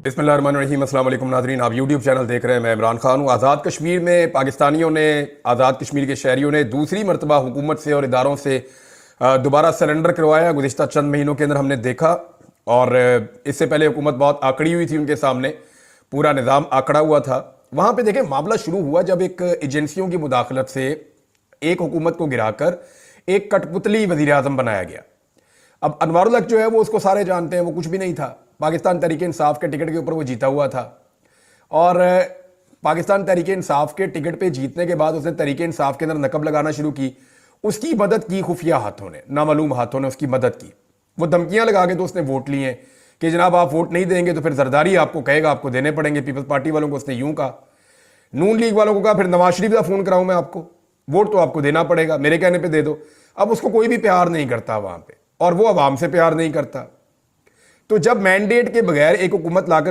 बिस्मिल्लाहिर्रहमानिर्रहीम। अस्सलाम वालेकुम नाज़रीन, आप यूट्यूब चैनल देख रहे हैं। मैं इमरान खान हूँ। आज़ाद कश्मीर में पाकिस्तानियों ने, आज़ाद कश्मीर के शहरियों ने दूसरी मरतबा हुकूमत से और इदारों से दोबारा सरेंडर करवाया। गुज़िश्ता चंद महीनों के अंदर हमने देखा, और इससे पहले हुकूमत बहुत आकड़ी हुई थी, उनके सामने पूरा निज़ाम आकड़ा हुआ था। वहाँ पर देखें, मामला शुरू हुआ जब एक एजेंसियों की मुदाखलत से एक हुकूमत को गिराकर एक कठपुतली वज़ीर आज़म बनाया गया। अब अनवारुल हक जो है वो उसको सारे जानते हैं, वो कुछ भी नहीं था। पाकिस्तान तहरीक इंसाफ के टिकट के ऊपर वो जीता हुआ था, और पाकिस्तान तहरीक इंसाफ के टिकट पे जीतने के बाद उसने तहरीक इंसाफ के अंदर नकब लगाना शुरू की। उसकी मदद की खुफिया हाथों ने, नामालूम हाथों ने उसकी मदद की। वो धमकियां लगा के तो उसने वोट लिए कि जनाब आप वोट नहीं देंगे तो फिर जरदारी आपको कहेगा, आपको देने पड़ेंगे। पीपल्स पार्टी वालों को उसने यूं कहा, नून लीग वालों को कहा फिर नवाज शरीफ का फोन कराऊं मैं आपको, वोट तो आपको देना पड़ेगा, मेरे कहने पे दे दो। अब उसको कोई भी प्यार नहीं करता वहां पे, और वो अवाम से प्यार नहीं करता। तो जब मैंडेट के बगैर एक हुकूमत लाकर